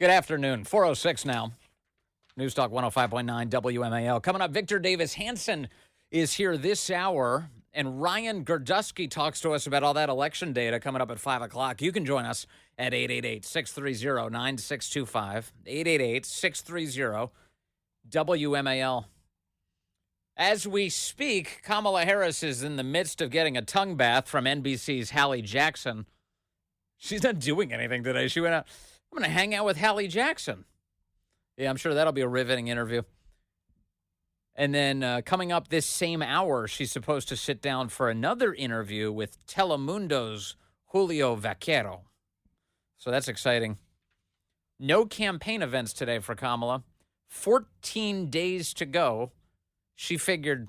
Good afternoon. 4:06 now. News Talk 105.9 WMAL. Coming up, Victor Davis Hanson is here this hour, and Ryan Gerdusky talks to us about all that election data coming up at 5 o'clock. You can join us at 888-630-9625, 888-630-WMAL. As we speak, Kamala Harris is in the midst of getting a tongue bath from NBC's Hallie Jackson. She's not doing anything today. She went out, I'm going to hang out with Hallie Jackson. Yeah, I'm sure that'll be a riveting interview. And then coming up this same hour, she's supposed to sit down for another interview with Telemundo's Julio Vaquero. So that's exciting. No campaign events today for Kamala. 14 days to go. She figured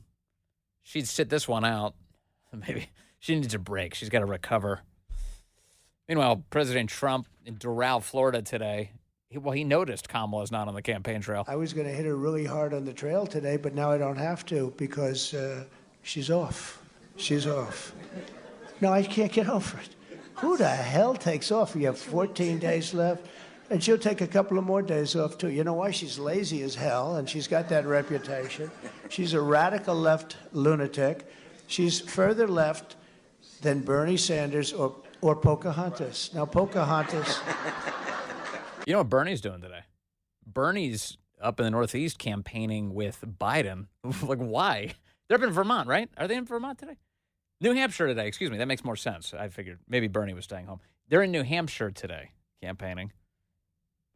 she'd sit this one out. Maybe she needs a break. She's got to recover. Meanwhile, President Trump in Doral, Florida today, he noticed Kamala's not on the campaign trail. I was going to hit her really hard on the trail today, but now I don't have to because she's off. She's off. No, I can't get over it. Who the hell takes off? You have 14 days left, and she'll take a couple of more days off, too. You know why? She's lazy as hell, and she's got that reputation. She's a radical left lunatic. She's further left than Bernie Sanders or Pocahontas. Now, Pocahontas... You know what Bernie's doing today? Bernie's up in the Northeast campaigning with Biden. Like, why? They're up in Vermont, right? Are they in Vermont today? New Hampshire today. Excuse me. That makes more sense. I figured maybe Bernie was staying home. They're in New Hampshire today campaigning.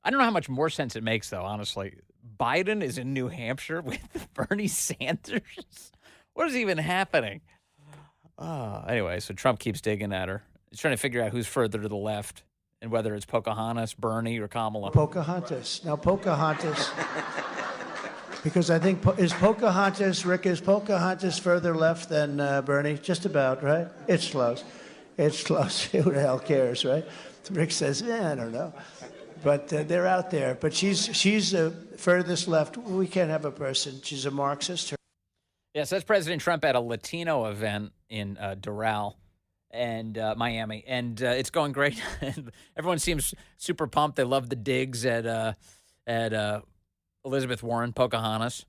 I don't know how much more sense it makes, though, honestly. Biden is in New Hampshire with Bernie Sanders? What is even happening? Anyway, so Trump keeps digging at her. He's trying to figure out who's further to the left. And whether it's Pocahontas, Bernie, or Kamala. Pocahontas. Now, Pocahontas, because I think, is Pocahontas further left than Bernie? Just about, right? It's close. It's close. Who the hell cares, right? Rick says, I don't know. But they're out there. But she's furthest left. We can't have a person. She's a Marxist. Yes, that's President Trump at a Latino event in Doral. And Miami, and it's going great. Everyone seems super pumped. They love the digs at Elizabeth Warren, Pocahontas.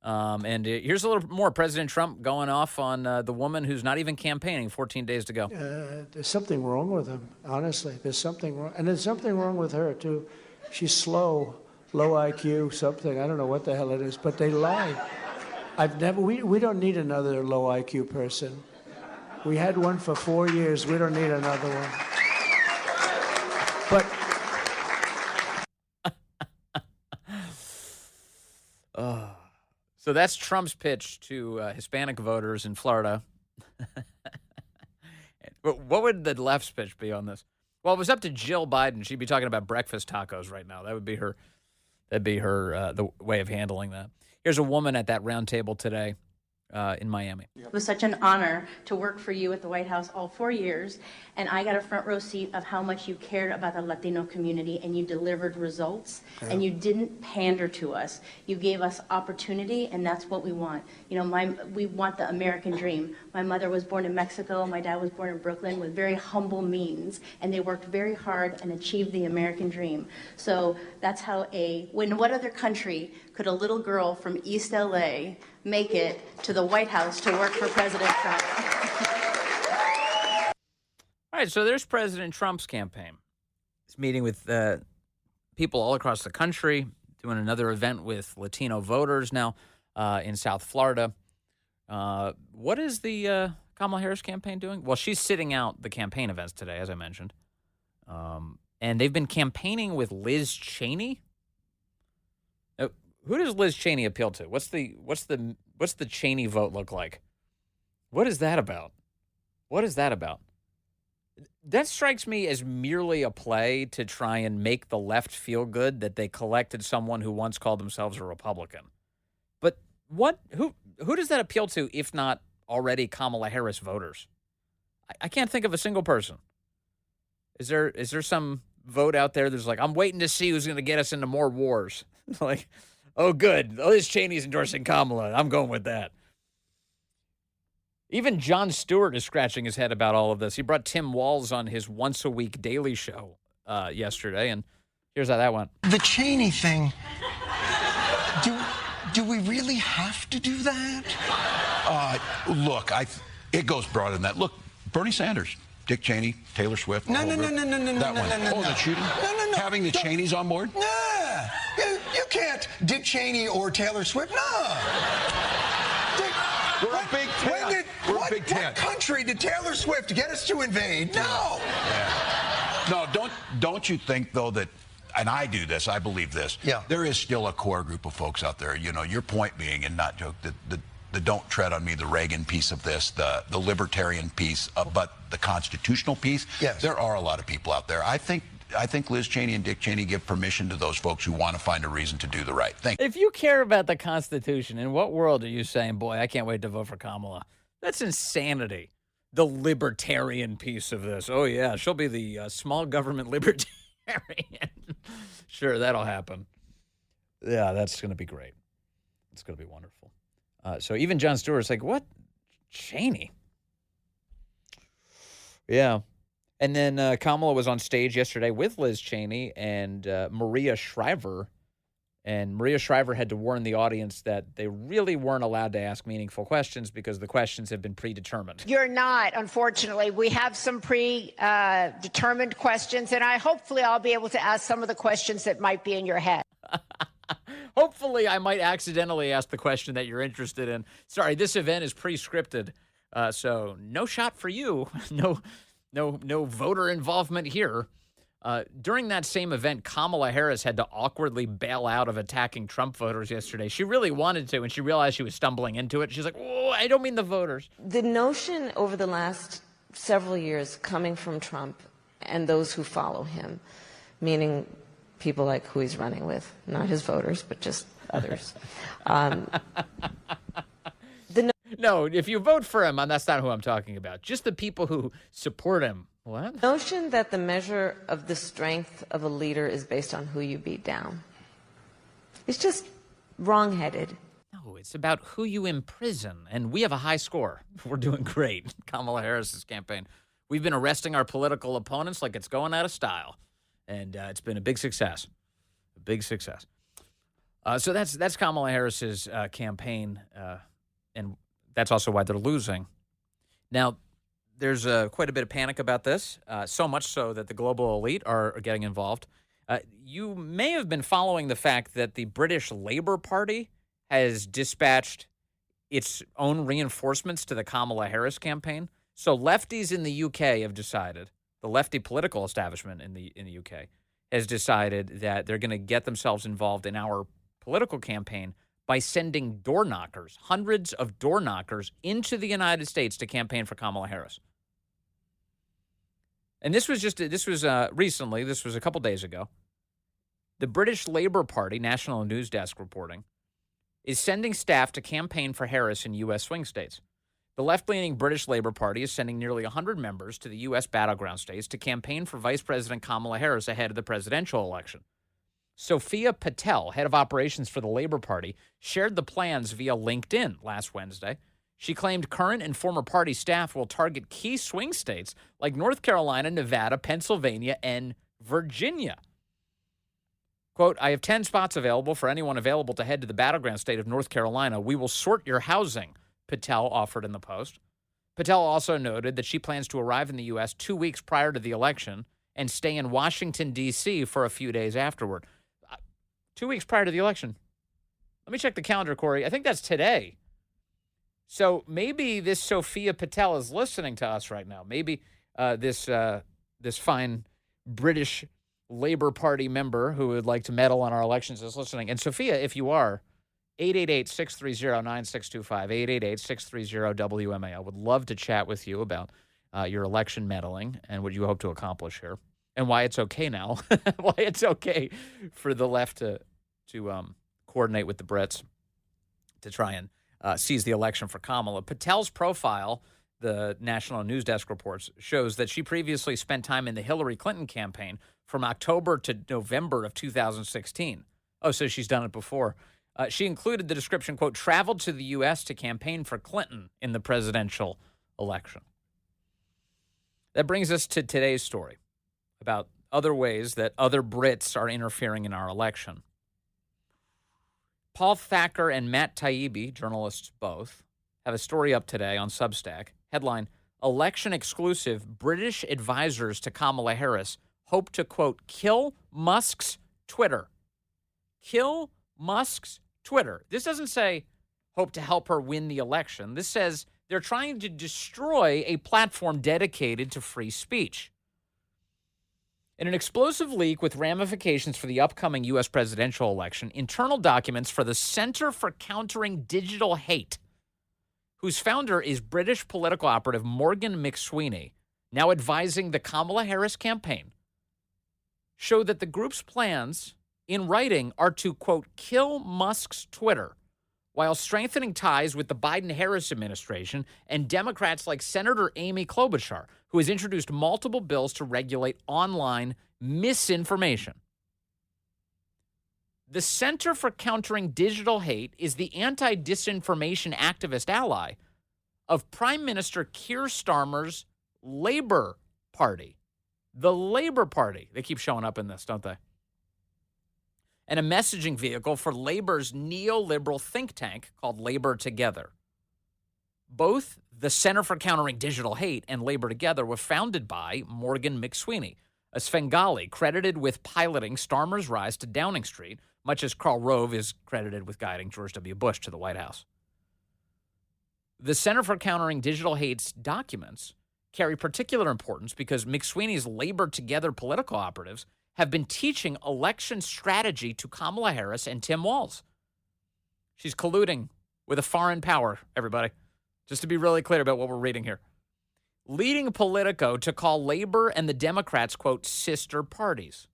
And here's a little more President Trump going off on the woman who's not even campaigning. 14 days to go. There's something wrong with him. Honestly, there's something wrong, and there's something wrong with her too. She's slow, low IQ, something. I don't know what the hell it is, but they lie. We don't need another low IQ person. We had one for 4 years. We don't need another one. But so that's Trump's pitch to Hispanic voters in Florida. What would the left's pitch be on this? Well, it was up to Jill Biden. She'd be talking about breakfast tacos right now. That would be her. That'd be her the way of handling that. Here's a woman at that round table today. In Miami. It was such an honor to work for you at the White House all 4 years, and I got a front row seat of how much you cared about the Latino community, and you delivered results, and you didn't pander to us. You gave us opportunity, and that's what we want. You know, we want the American dream. My mother was born in Mexico, my dad was born in Brooklyn with very humble means, and they worked very hard and achieved the American dream. So that's how what other country could a little girl from East LA make it to the White House to work for President Trump? All right, so there's President Trump's campaign. He's meeting with people all across the country, doing another event with Latino voters now in South Florida. What is the Kamala Harris campaign doing? Well, she's sitting out the campaign events today, as I mentioned. And they've been campaigning with Liz Cheney. Who does Liz Cheney appeal to? What's the Cheney vote look like? What is that about? What is that about? That strikes me as merely a play to try and make the left feel good that they collected someone who once called themselves a Republican. But who does that appeal to if not already Kamala Harris voters? I can't think of a single person. Is there some vote out there that's like, I'm waiting to see who's going to get us into more wars? Like, oh, good. Liz Cheney's endorsing Kamala. I'm going with that. Even Jon Stewart is scratching his head about all of this. He brought Tim Walz on his once-a-week Daily Show yesterday, and Here's how that went. The Cheney thing. Do we really have to do that? Look, it goes broader than that. Look, Bernie Sanders, Dick Cheney, Taylor Swift. No. That one. Oh, the shooting? No. Having the Cheneys on board? Nah. You can't Dick Cheney or Taylor Swift. No. We're a big tent. What country did Taylor Swift get us to invade? No. Yeah. No, don't you think, though, that, and I do this, I believe this, there is still a core group of folks out there, your point being, and not joke, the don't tread on me, the Reagan piece of this, the libertarian piece, but the constitutional piece, there are a lot of people out there. I think Liz Cheney and Dick Cheney give permission to those folks who want to find a reason to do the right thing. If you care about the Constitution, in what world are you saying, boy, I can't wait to vote for Kamala? That's insanity. The libertarian piece of this. Oh, yeah, she'll be the small government libertarian. Sure, that'll happen. Yeah, that's going to be great. It's going to be wonderful. So even Jon Stewart's like, what? Cheney? Yeah. And then Kamala was on stage yesterday with Liz Cheney and Maria Shriver. And Maria Shriver had to warn the audience that they really weren't allowed to ask meaningful questions because the questions have been predetermined. You're not, unfortunately. We have some predetermined questions, and hopefully I'll be able to ask some of the questions that might be in your head. Hopefully I might accidentally ask the question that you're interested in. Sorry, this event is pre-scripted, so no shot for you. No voter involvement here. During that same event, Kamala Harris had to awkwardly bail out of attacking Trump voters yesterday. She really wanted to, and she realized she was stumbling into it. She's like, oh, I don't mean the voters. The notion over the last several years coming from Trump and those who follow him, meaning people like who he's running with, not his voters, but just others. No, if you vote for him, that's not who I'm talking about. Just the people who support him. What? The notion that the measure of the strength of a leader is based on who you beat down. It's just wrong-headed. No, it's about who you imprison. And we have a high score. We're doing great. Kamala Harris's campaign. We've been arresting our political opponents like it's going out of style. And it's been a big success. A big success. So that's Kamala Harris's campaign. And that's also why they're losing. Now, there's quite a bit of panic about this, so much so that the global elite are getting involved. You may have been following the fact that the British Labour Party has dispatched its own reinforcements to the Kamala Harris campaign. So lefties in the UK have decided, the lefty political establishment in the UK has decided that they're going to get themselves involved in our political campaign by sending door knockers, hundreds of door knockers into the United States to campaign for Kamala Harris. And this was recently, this was a couple days ago. The British Labour Party, National News Desk reporting, is sending staff to campaign for Harris in U.S. swing states. The left-leaning British Labour Party is sending nearly 100 members to the U.S. battleground states to campaign for Vice President Kamala Harris ahead of the presidential election. Sophia Patel, head of operations for the Labour Party, shared the plans via LinkedIn last Wednesday. She claimed current and former party staff will target key swing states like North Carolina, Nevada, Pennsylvania, and Virginia. Quote, I have 10 spots available for anyone available to head to the battleground state of North Carolina. We will sort your housing, Patel offered in the Post. Patel also noted that she plans to arrive in the U.S. 2 weeks prior to the election and stay in Washington, D.C. for a few days afterward. 2 weeks prior to the election. Let me check the calendar, Corey. I think that's today. So maybe this Sophia Patel is listening to us right now. Maybe this fine British Labour Party member who would like to meddle on our elections is listening. And Sophia, if you are, 888-630-9625, 888-630-WMA. I would love to chat with you about your election meddling and what you hope to accomplish here and why it's okay now, why it's okay for the left to coordinate with the Brits to try and seize the election for Kamala. Patel's profile, the National News Desk reports, shows that she previously spent time in the Hillary Clinton campaign from October to November of 2016. Oh, so she's done it before. She included the description, quote, traveled to the U.S. to campaign for Clinton in the presidential election. That brings us to today's story about other ways that other Brits are interfering in our election. Paul Thacker and Matt Taibbi, journalists both, have a story up today on Substack. Headline, Election Exclusive, British advisors to Kamala Harris hope to, quote, kill Musk's Twitter. Kill Musk's Twitter. This doesn't say hope to help her win the election. This says they're trying to destroy a platform dedicated to free speech. In an explosive leak with ramifications for the upcoming U.S. presidential election, internal documents for the Center for Countering Digital Hate, whose founder is British political operative Morgan McSweeney, now advising the Kamala Harris campaign, show that the group's plans in writing are to, quote, kill Musk's Twitter while strengthening ties with the Biden-Harris administration and Democrats like Senator Amy Klobuchar, who has introduced multiple bills to regulate online misinformation. The Center for Countering Digital Hate is the anti-disinformation activist ally of Prime Minister Keir Starmer's Labour Party. The Labour Party. They keep showing up in this, don't they? And a messaging vehicle for Labour's neoliberal think tank called Labour Together. Both the Center for Countering Digital Hate and Labour Together were founded by Morgan McSweeney, a Svengali credited with piloting Starmer's rise to Downing Street, much as Karl Rove is credited with guiding George W. Bush to the White House. The Center for Countering Digital Hate's documents carry particular importance because McSweeney's Labour Together political operatives have been teaching election strategy to Kamala Harris and Tim Walz. She's colluding with a foreign power, everybody, just to be really clear about what we're reading here. Leading Politico to call Labor and the Democrats, quote, sister parties.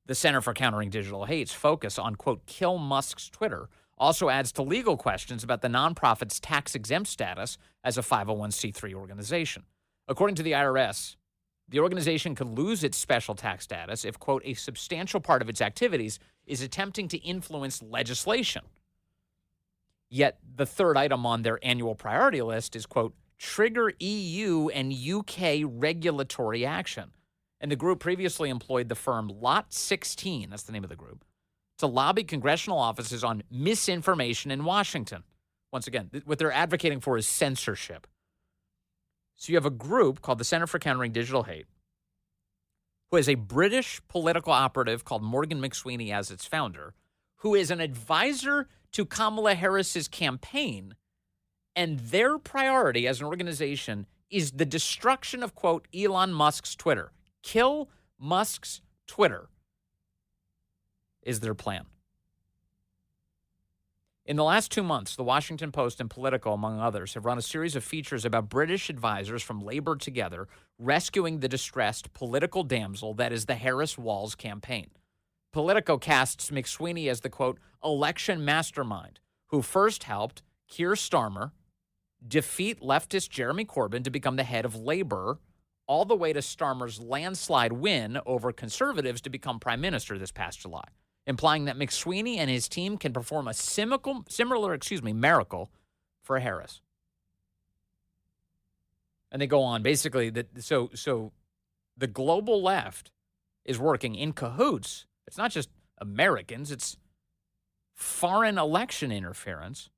The Center for Countering Digital Hate's focus on, quote, kill Musk's Twitter also adds to legal questions about the nonprofit's tax-exempt status as a 501c3 organization. According to the IRS, the organization could lose its special tax status if, quote, a substantial part of its activities is attempting to influence legislation. Yet the third item on their annual priority list is, quote, trigger EU and UK regulatory action. And the group previously employed the firm Lot 16, that's the name of the group, to lobby congressional offices on misinformation in Washington. Once again, what they're advocating for is censorship. So you have a group called the Center for Countering Digital Hate, who has a British political operative called Morgan McSweeney as its founder, who is an advisor to Kamala Harris's campaign, and their priority as an organization is the destruction of, quote, Elon Musk's Twitter. Kill Musk's Twitter is their plan. In the last 2 months, the Washington Post and Politico, among others, have run a series of features about British advisors from Labour Together rescuing the distressed political damsel that is the Harris-Walz campaign. Politico casts McSweeney as the, quote, election mastermind who first helped Keir Starmer defeat leftist Jeremy Corbyn to become the head of Labour, all the way to Starmer's landslide win over conservatives to become prime minister this past July, implying that McSweeney and his team can perform a similar miracle for Harris. And they go on, basically, so the global left is working in cahoots. It's not just Americans, it's foreign election interference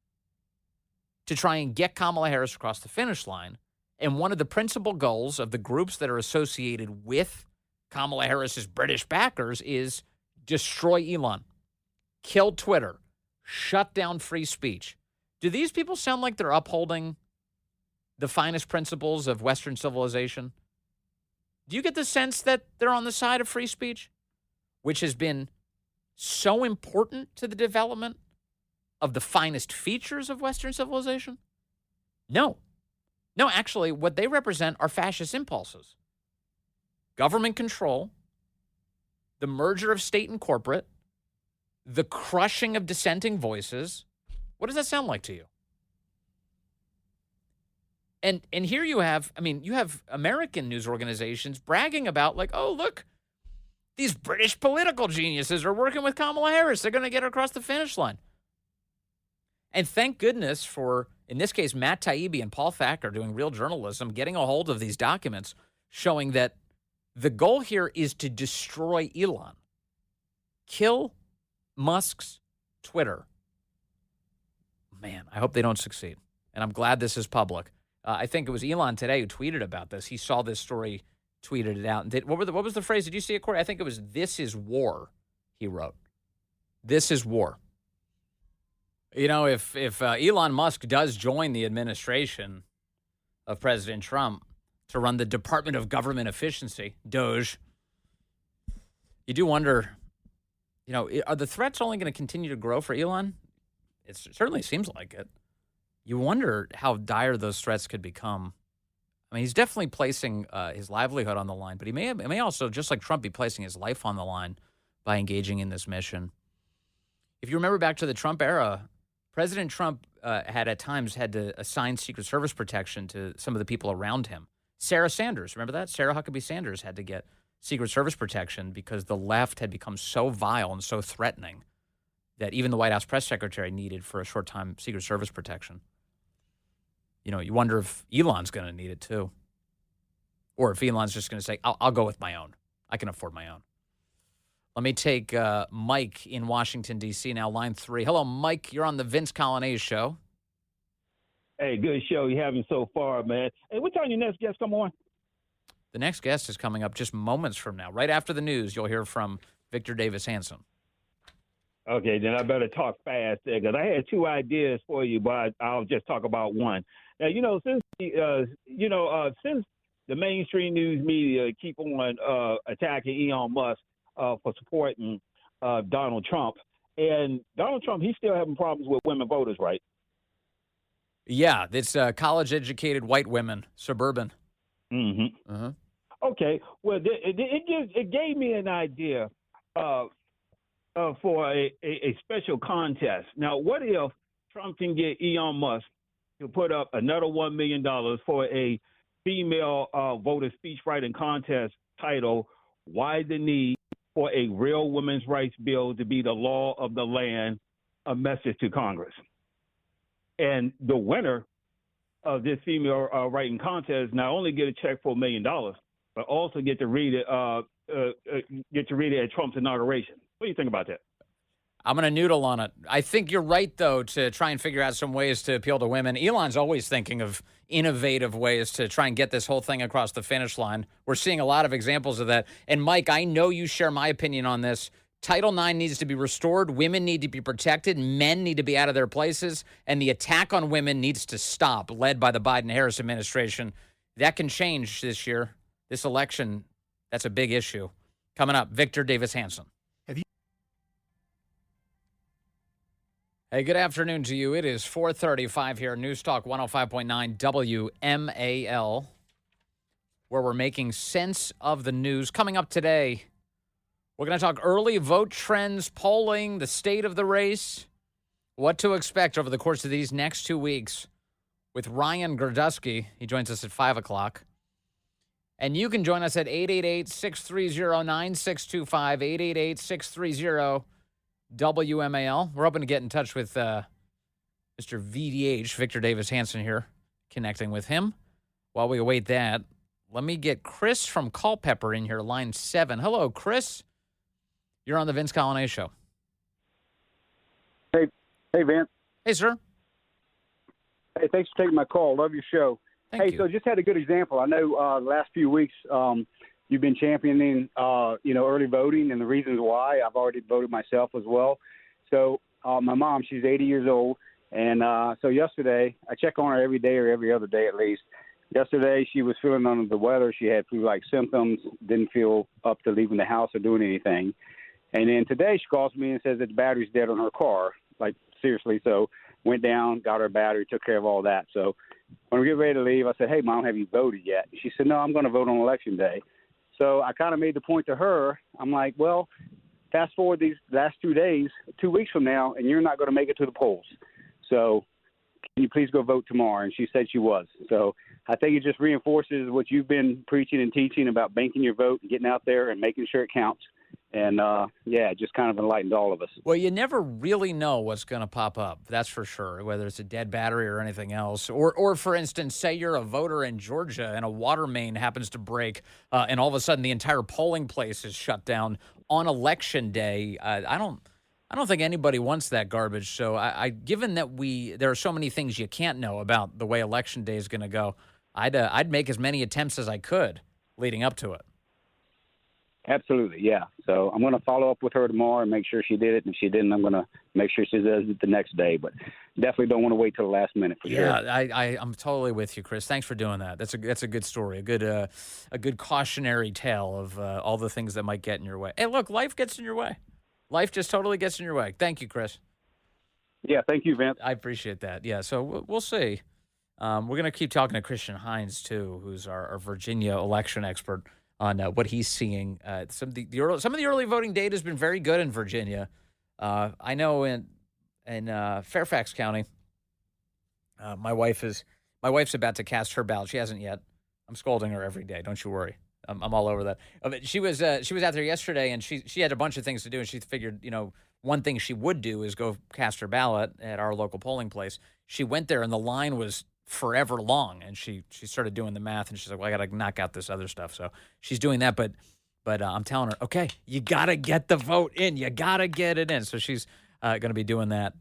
to try and get Kamala Harris across the finish line. And one of the principal goals of the groups that are associated with Kamala Harris's British backers is destroy Elon, kill Twitter, shut down free speech. Do these people sound like they're upholding the finest principles of Western civilization? Do you get the sense that they're on the side of free speech, which has been so important to the development of the finest features of Western civilization? No. No, actually, what they represent are fascist impulses. Government control, the merger of state and corporate, the crushing of dissenting voices. What does that sound like to you? And here you have American news organizations bragging about, like, oh, look, these British political geniuses are working with Kamala Harris. They're going to get her across the finish line. And thank goodness for, in this case, Matt Taibbi and Paul Thacker doing real journalism, getting a hold of these documents showing that The goal here is to destroy Elon. Kill Musk's Twitter. Man, I hope they don't succeed. And I'm glad this is public. I think it was Elon today who tweeted about this. He saw this story, tweeted it out. And what was the phrase? Did you see it, Corey? I think it was, "This is war," he wrote. This is war. You know, if Elon Musk does join the administration of President Trump to run the Department of Government Efficiency, DOGE, you do wonder, you know, are the threats only going to continue to grow for Elon? It certainly seems like it. You wonder how dire those threats could become. I mean, he's definitely placing his livelihood on the line, but he may also, just like Trump, be placing his life on the line by engaging in this mission. If you remember back to the Trump era, President Trump had at times had to assign Secret Service protection to some of the people around him. Sarah Sanders, remember that? Sarah Huckabee Sanders had to get Secret Service protection because the left had become so vile and so threatening that even the White House press secretary needed for a short time Secret Service protection. You know, you wonder if Elon's going to need it too. Or if Elon's just going to say, I'll go with my own. I can afford my own. Let me take Mike in Washington, D.C. now, line 3. Hello, Mike. You're on the Vince Coglianese show. Hey, good show you're having so far, man. Hey, what time your next guest come on? The next guest is coming up just moments from now. Right after the news, you'll hear from Victor Davis Hanson. Okay, then I better talk fast there because I had 2 ideas for you, but I'll just talk about one. Now, since the mainstream news media keep on attacking Elon Musk for supporting Donald Trump, and Donald Trump, he's still having problems with women voters, right? Yeah, it's college-educated white women, suburban. Mm-hmm. Uh-huh. Okay, well, it gave me an idea for a special contest. Now, what if Trump can get Elon Musk to put up another $1 million for a female voter speech writing contest titled, "Why the Need for a Real Women's Rights Bill to Be the Law of the Land, a Message to Congress." And the winner of this female writing contest not only get a check for $1 million, but also get to read it at Trump's inauguration. What do you think about that? I'm going to noodle on it. I think you're right, though, to try and figure out some ways to appeal to women. Elon's always thinking of innovative ways to try and get this whole thing across the finish line. We're seeing a lot of examples of that. And, Mike, I know you share my opinion on this. Title IX needs to be restored. Women need to be protected. Men need to be out of their places. And the attack on women needs to stop, led by the Biden-Harris administration. That can change this year. This election, that's a big issue. Coming up, Victor Davis Hanson. Hey, good afternoon to you. It is 4:35 here, News Talk 105.9 WMAL, where we're making sense of the news. Coming up today, we're going to talk early vote trends, polling, the state of the race, what to expect over the course of these next 2 weeks with Ryan Gerdusky. He joins us at 5 o'clock. And you can join us at 888-630-9625, 888-630 WMAL. We're hoping to get in touch with Mr. VDH, Victor Davis Hanson here, connecting with him. While we await that, let me get Chris from Culpeper in here, line 7. Hello, Chris. You're on the Vince Coglianese show. Hey, Vince. Hey, sir. Hey, thanks for taking my call. Love your show. Thank you. So just had a good example. I know the last few weeks you've been championing, early voting and the reasons why. I've already voted myself as well. So my mom, she's 80 years old. And so yesterday, I check on her every day or every other day at least. Yesterday, she was feeling under the weather. She had flu-like symptoms, didn't feel up to leaving the house or doing anything. And then today she calls me and says that the battery's dead on her car. Like, seriously. So went down, got her battery, took care of all that. So when we get ready to leave, I said, "Hey, Mom, have you voted yet?" She said, "No, I'm going to vote on Election Day." So I kind of made the point to her. I'm like, well, fast forward these last 2 days, 2 weeks from now, and you're not going to make it to the polls. So can you please go vote tomorrow? And she said she was. So I think it just reinforces what you've been preaching and teaching about banking your vote and getting out there and making sure it counts. And, yeah, it just kind of enlightened all of us. Well, you never really know what's going to pop up. That's for sure, whether it's a dead battery or anything else. Or for instance, say you're a voter in Georgia and a water main happens to break, and all of a sudden the entire polling place is shut down on election day. I don't think anybody wants that garbage. So given that there are so many things you can't know about the way election day is going to go, I'd make as many attempts as I could leading up to it. Absolutely, yeah. So I'm going to follow up with her tomorrow and make sure she did it. And if she didn't, I'm going to make sure she does it the next day. But definitely don't want to wait till the last minute for sure. Yeah, I'm totally with you, Chris. Thanks for doing that. That's a good story, a good cautionary tale of all the things that might get in your way. Hey, look, life gets in your way. Life just totally gets in your way. Thank you, Chris. Yeah, thank you, Vince. I appreciate that. Yeah, so we'll see. We're going to keep talking to Christian Hines, too, who's our Virginia election expert, on what he's seeing. Some of the early voting data has been very good in Virginia. I know in Fairfax County, my wife's about to cast her ballot. She hasn't yet. I'm scolding her every day. Don't you worry. I'm all over that. She was out there yesterday, and she had a bunch of things to do, and she figured, one thing she would do is go cast her ballot at our local polling place. She went there, and the line was forever long, and she started doing the math, and she's like, well, I got to knock out this other stuff. So she's doing that, but I'm telling her, okay, you got to get the vote in. You got to get it in. So she's going to be doing that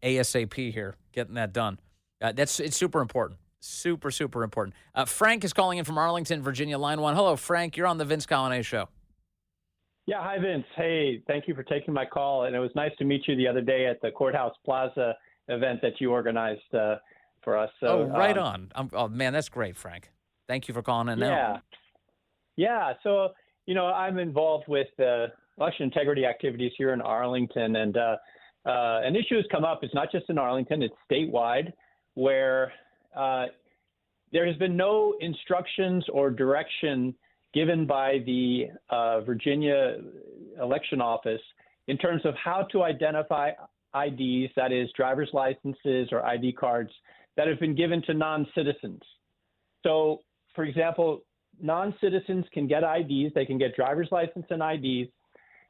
ASAP here, getting that done. It's super important. Super, super important. Frank is calling in from Arlington, Virginia, line 1. Hello, Frank. You're on the Vince Coglianese Show. Yeah, hi, Vince. Hey, thank you for taking my call. And it was nice to meet you the other day at the Courthouse Plaza event that you organized for us. So, right on. Oh, man, that's great, Frank. Thank you for calling in now. Yeah. So, I'm involved with election integrity activities here in Arlington. And an issue has come up. It's not just in Arlington. It's statewide, where there has been no instructions or direction given by the Virginia election office in terms of how to identify IDs, that is, driver's licenses or ID cards, that have been given to non-citizens. So, for example, non-citizens can get IDs. They can get driver's license and IDs.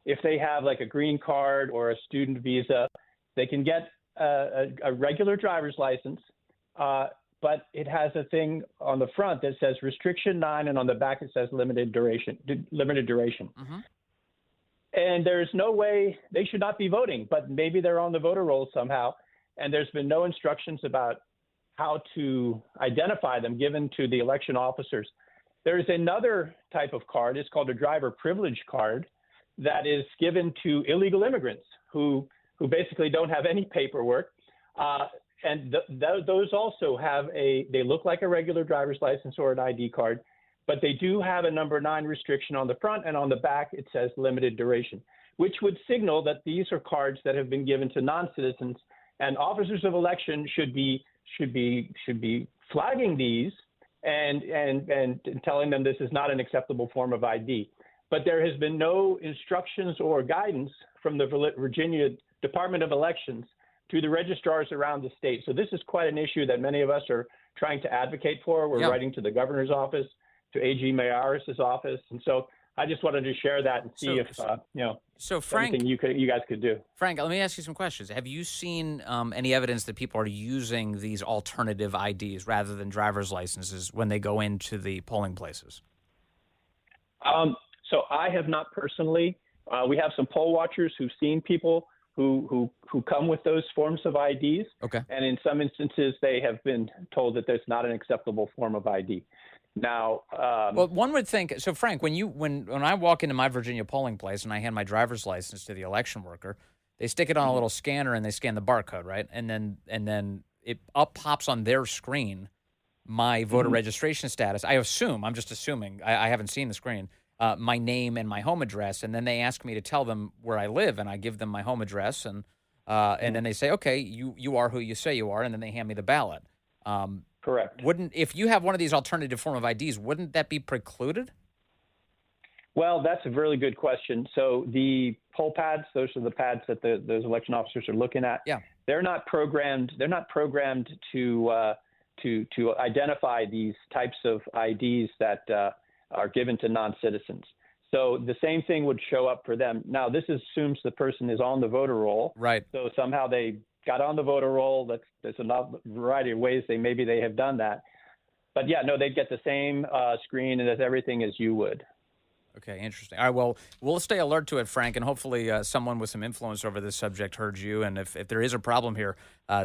If they have like a green card or a student visa, they can get a regular driver's license, but it has a thing on the front that says restriction 9, and on the back it says limited duration. Mm-hmm. And there's no way they should not be voting, but maybe they're on the voter rolls somehow. And there's been no instructions about how to identify them given to the election officers. There's another type of card. It's called a driver privilege card that is given to illegal immigrants who basically don't have any paperwork. And those also have they look like a regular driver's license or an ID card, but they do have a number 9 restriction on the front, and on the back it says limited duration, which would signal that these are cards that have been given to non-citizens, and officers of election should be flagging these and telling them this is not an acceptable form of ID. But there has been no instructions or guidance from the Virginia Department of Elections to the registrars around the state. So this is quite an issue that many of us are trying to advocate for. We're writing to the governor's office, to AG Mayoris's office. And so I just wanted to share that and see if Frank, anything you guys could do. Frank, let me ask you some questions. Have you seen any evidence that people are using these alternative IDs rather than driver's licenses when they go into the polling places? So I have not personally. We have some poll watchers who've seen people who come with those forms of IDs. Okay. And in some instances, they have been told that there's not an acceptable form of ID. Now, well, one would think. So, Frank, when I walk into my Virginia polling place and I hand my driver's license to the election worker, they stick it on a little scanner and they scan the barcode, right? And then it pops on their screen my voter registration status. I assume. I'm just assuming. I haven't seen the screen. My name and my home address, and then they ask me to tell them where I live, and I give them my home address, and then they say, okay, you are who you say you are, and then they hand me the ballot. Correct. If you have one of these alternative form of IDs, wouldn't that be precluded? Well, that's a really good question. So the poll pads, those are the pads that those election officers are looking at. Yeah. They're not programmed to identify these types of IDs that are given to non-citizens. So the same thing would show up for them. Now, this assumes the person is on the voter roll. Right. So somehow they got on the voter roll. There's a variety of ways they have done that. But yeah, no, they'd get the same screen and everything as you would. Okay, interesting. All right, well, we'll stay alert to it, Frank, and hopefully someone with some influence over this subject heard you, and if there is a problem here,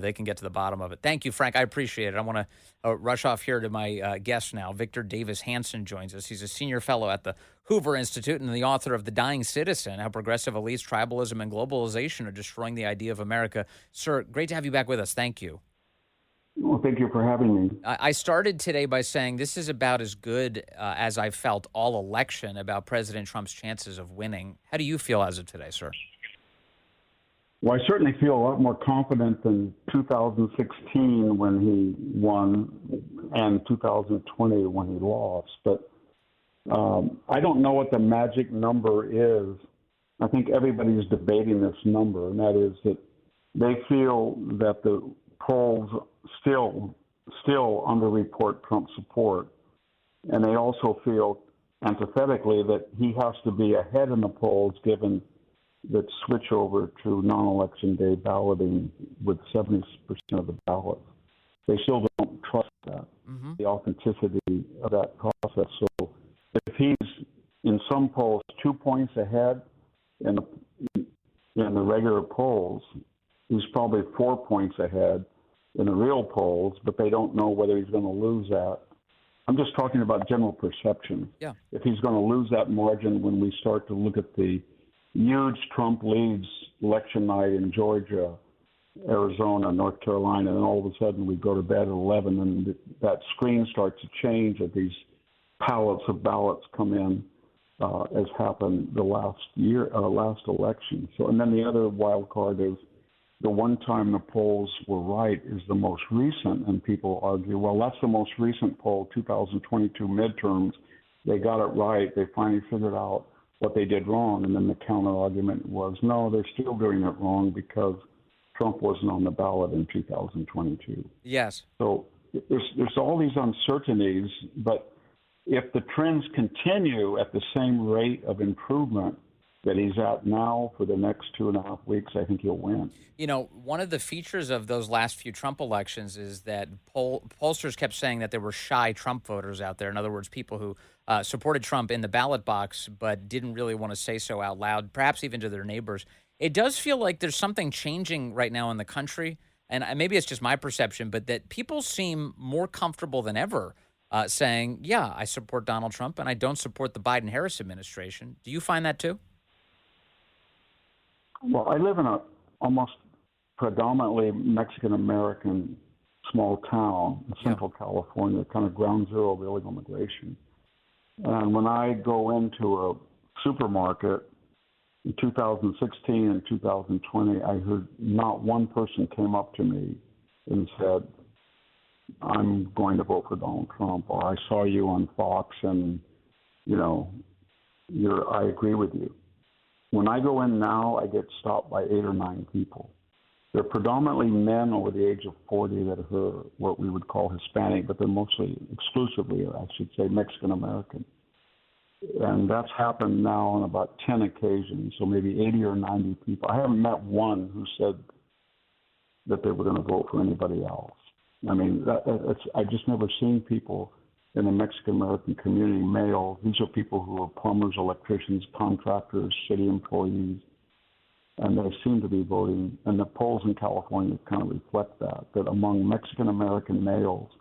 they can get to the bottom of it. Thank you, Frank. I appreciate it. I want to rush off here to my guest now. Victor Davis Hanson joins us. He's a senior fellow at the Hoover Institute and the author of The Dying Citizen, How Progressive Elites, Tribalism, and Globalization Are Destroying the Idea of America. Sir, great to have you back with us. Thank you. Well, thank you for having me. I started today by saying this is about as good as I've felt all election about President Trump's chances of winning. How do you feel as of today, sir? Well, I certainly feel a lot more confident than 2016 when he won and 2020 when he lost. But I don't know what the magic number is. I think everybody's debating this number, and that is that they feel that the polls still underreport Trump support, and they also feel antithetically that he has to be ahead in the polls given that switch over to non-election day balloting with 70% of the ballots. They still don't trust that, the authenticity of that process. So if he's in some polls 2 points ahead in the regular polls, he's probably 4 points ahead in the real polls, but they don't know whether he's going to lose that. I'm just talking about general perception. Yeah. If he's going to lose that margin when we start to look at the huge Trump leads election night in Georgia, Arizona, North Carolina, and all of a sudden we go to bed at 11 and that screen starts to change as these pallets of ballots come in, as happened the last election. So, and then the other wild card is the one time the polls were right is the most recent, and people argue, well, that's the most recent poll, 2022 midterms. They got it right. They finally figured out what they did wrong, and then the counter argument was, no, they're still doing it wrong because Trump wasn't on the ballot in 2022. Yes. So there's all these uncertainties, but if the trends continue at the same rate of improvement that he's at now for the next 2.5 weeks, I think he'll win. You know, one of the features of those last few Trump elections is that pollsters kept saying that there were shy Trump voters out there. In other words, people who supported Trump in the ballot box but didn't really want to say so out loud, perhaps even to their neighbors. It does feel like there's something changing right now in the country, and maybe it's just my perception, but that people seem more comfortable than ever saying, yeah, I support Donald Trump and I don't support the Biden-Harris administration. Do you find that too? Well, I live in a almost predominantly Mexican-American small town in Central California, kind of ground zero of illegal immigration. And when I go into a supermarket in 2016 and 2020, I heard not one person came up to me and said, I'm going to vote for Donald Trump, or I saw you on Fox and, you know, I agree with you. When I go in now, I get stopped by 8 or 9 people. They're predominantly men over the age of 40 that are what we would call Hispanic, but they're mostly, exclusively, I should say, Mexican-American. And that's happened now on about 10 occasions, so maybe 80 or 90 people. I haven't met one who said that they were going to vote for anybody else. I mean, I've just never seen people in the Mexican-American community, male. These are people who are plumbers, electricians, contractors, city employees, and they seem to be voting. And the polls in California kind of reflect that among Mexican-American males,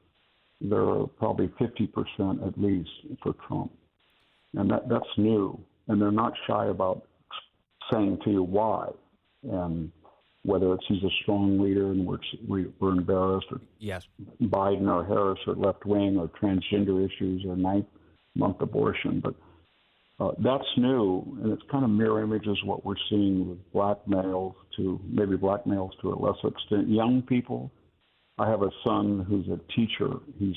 there are probably 50% at least for Trump. And that's new. And they're not shy about saying to you why. And whether it's he's a strong leader and we're embarrassed, or yes, Biden or Harris or left wing or transgender issues or 9th-month abortion. But that's new, and it's kind of mirror images what we're seeing with black males to a lesser extent. Young people. I have a son who's a teacher. He's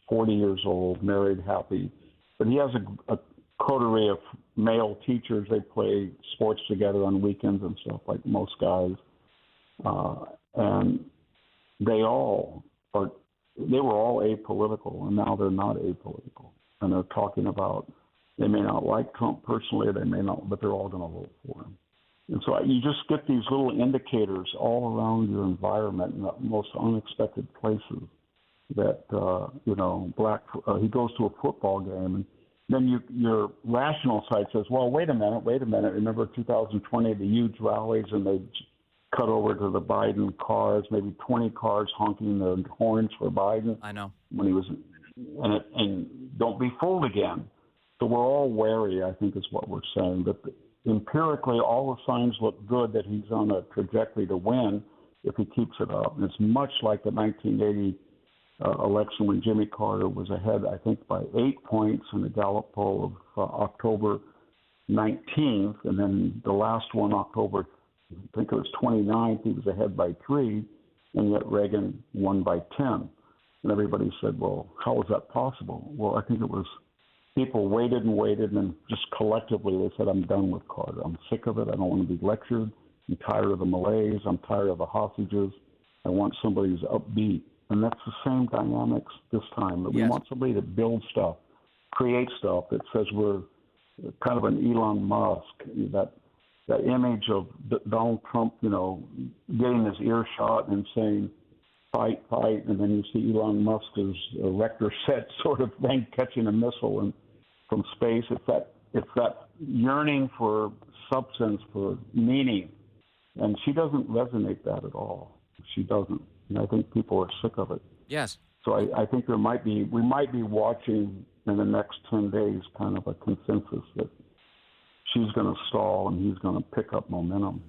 40 years old, married, happy, but he has a coterie of male teachers. They play sports together on weekends and stuff like most guys. And they were all apolitical, and now they're not apolitical. And they're talking about They may not like Trump personally, they may not, but they're all going to vote for him. And so you just get these little indicators all around your environment in the most unexpected places that, he goes to a football game, and then your rational side says, well, wait a minute. Remember 2020, the huge rallies, and they cut over to the Biden cars, maybe 20 cars honking their horns for Biden. I know. When he was, and don't be fooled again. So we're all wary, I think is what we're saying. But empirically, all the signs look good that he's on a trajectory to win if he keeps it up. And it's much like the 1980 election when Jimmy Carter was ahead, I think, by 8 points in the Gallup poll of October 19th. And then the last one, October, I think it was 29th, he was ahead by 3, and yet Reagan won by 10. And everybody said, well, how was that possible? Well, I think it was people waited, and then just collectively they said, I'm done with Carter. I'm sick of it. I don't want to be lectured. I'm tired of the malaise. I'm tired of the hostages. I want somebody who's upbeat. And that's the same dynamics this time. That we want somebody to build stuff, create stuff that says we're kind of an Elon Musk, that image of Donald Trump, getting his earshot and saying, fight, and then you see Elon Musk as a Rector set sort of thing, catching a missile from space. It's that yearning for substance, for meaning, and she doesn't resonate that at all. She doesn't, and I think people are sick of it. Yes. So I think we might be watching in the next 10 days kind of a consensus that she's going to stall and he's going to pick up momentum.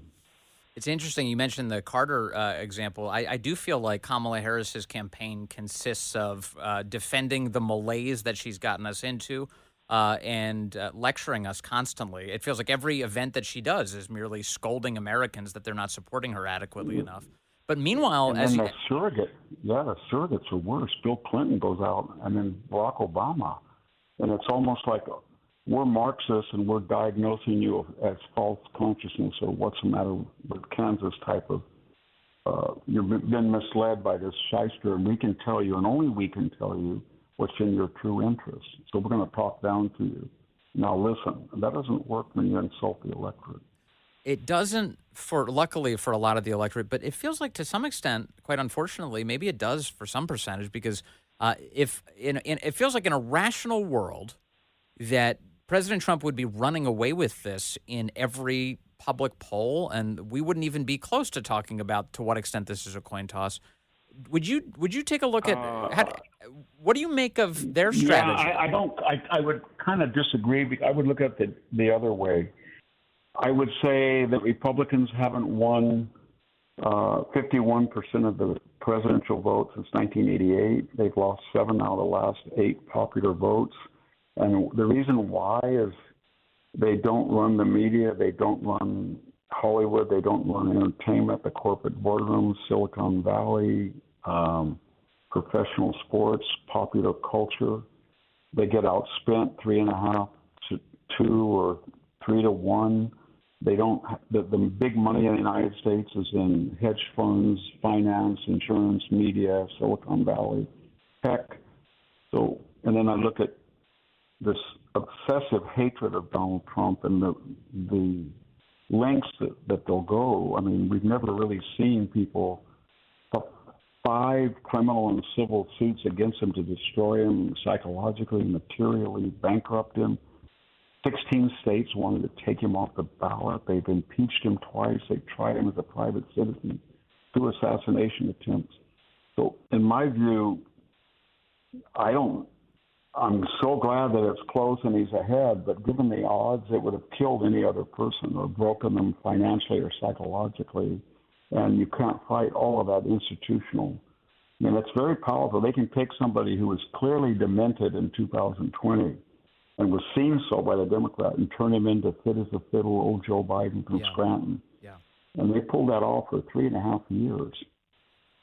It's interesting you mentioned the Carter example. I do feel like Kamala Harris's campaign consists of defending the malaise that she's gotten us into and lecturing us constantly. It feels like every event that she does is merely scolding Americans that they're not supporting her adequately enough. But meanwhile, the surrogates are worse. Bill Clinton goes out, and then Barack Obama, and it's almost like we're Marxists and we're diagnosing you as false consciousness or what's the matter with Kansas type of, you've been misled by this shyster, and we can tell you, and only we can tell you what's in your true interest. So we're going to talk down to you. Now listen, that doesn't work when you insult the electorate. It doesn't, luckily for a lot of the electorate, but it feels like to some extent, quite unfortunately, maybe it does for some percentage, because it feels like in a rational world that President Trump would be running away with this in every public poll, and we wouldn't even be close to talking about to what extent this is a coin toss. Would you take a look at what do you make of their strategy? Yeah, I would kind of disagree. I would look at it the other way. I would say that Republicans haven't won 51% of the presidential votes since 1988. They've lost 7 out of the last 8 popular votes. And the reason why is they don't run the media, they don't run Hollywood, they don't run entertainment, the corporate boardrooms, Silicon Valley, professional sports, popular culture. They get outspent 3.5 to 2 or 3 to 1. They don't. The big money in the United States is in hedge funds, finance, insurance, media, Silicon Valley, tech. So, and then I look at this obsessive hatred of Donald Trump and the lengths that they'll go. I mean, we've never really seen people 5 criminal and civil suits against him to destroy him psychologically, materially, bankrupt him. 16 states wanted to take him off the ballot. They've impeached him twice. They tried him as a private citizen, 2 assassination attempts. So, in my view, I'm so glad that it's close and he's ahead, but given the odds, it would have killed any other person or broken them financially or psychologically. And you can't fight all of that institutional. I mean, it's very powerful. They can take somebody who was clearly demented in 2020 and was seen so by the Democrat and turn him into fit as a fiddle, old Joe Biden from Scranton. Yeah. And they pulled that off for 3.5 years.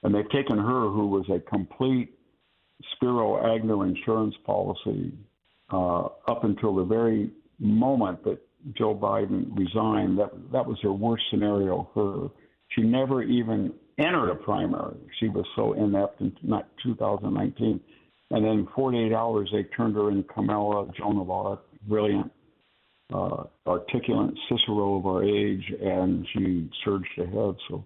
And they've taken her, who was a complete Spiro Agnew insurance policy, up until the very moment that Joe Biden resigned. That was her worst scenario. She never even entered a primary. She was so inept in 2019. And then 48 hours, they turned her into Kamala, Joan of Arc, brilliant, articulate Cicero of our age, and she surged ahead. So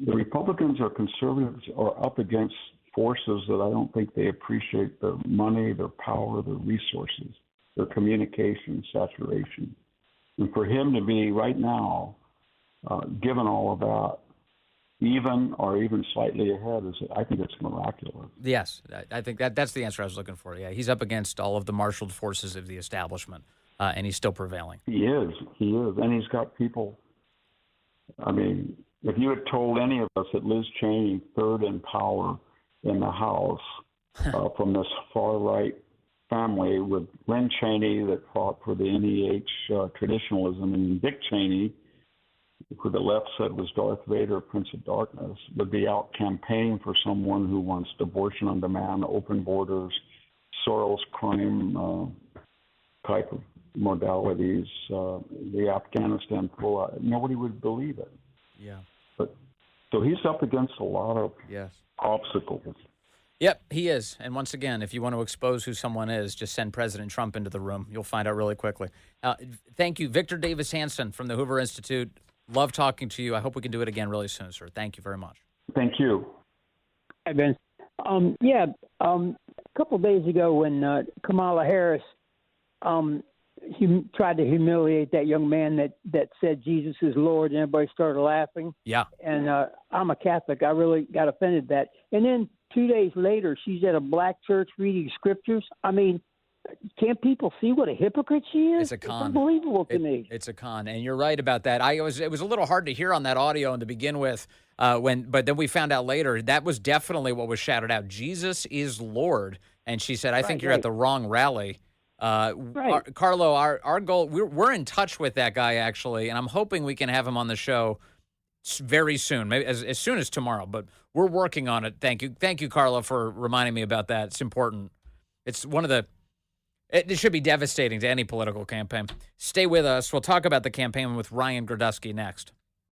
the Republicans or conservatives are up against forces that I don't think they appreciate their money, their power, their resources, their communication, saturation. And for him to be right now, given all of that, even or even slightly ahead, I think it's miraculous. Yes, I think that's the answer I was looking for. Yeah, he's up against all of the marshaled forces of the establishment, and he's still prevailing. He is, and he's got people. I mean, if you had told any of us that Liz Cheney, third in power in the House, from this far right family, with Lynn Cheney that fought for the NEH traditionalism, and Dick Cheney, who the left said was Darth Vader, Prince of Darkness, would be out campaigning for someone who wants abortion on demand, open borders, Soros crime type of modalities, the Afghanistan pullout. Nobody would believe it. Yeah. But so he's up against a lot of obstacles. Yep, he is. And once again, if you want to expose who someone is, just send President Trump into the room. You'll find out really quickly. Thank you, Victor Davis Hanson from the Hoover Institute. Love talking to you. I hope we can do it again really soon, sir. Thank you very much. Thank you. Hi, Vince. A couple of days ago when Kamala Harris tried to humiliate that young man that said Jesus is Lord, and everybody started laughing. Yeah. And I'm a Catholic. I really got offended at that. And then 2 days later, she's at a black church reading scriptures. I mean, can't people see what a hypocrite she is? It's a con. It's unbelievable to me. It's a con, and you're right about that. It was a little hard to hear on that audio and to begin with, but then we found out later that was definitely what was shouted out. Jesus is Lord, and she said, "I think you're at the wrong rally." Carlo, our goal, we're in touch with that guy actually, and I'm hoping we can have him on the show very soon, maybe as soon as tomorrow. But we're working on it. Thank you, Carlo, for reminding me about that. It's important. It's one of the. It should be devastating to any political campaign. Stay with us. We'll talk about the campaign with Ryan Grodusky next.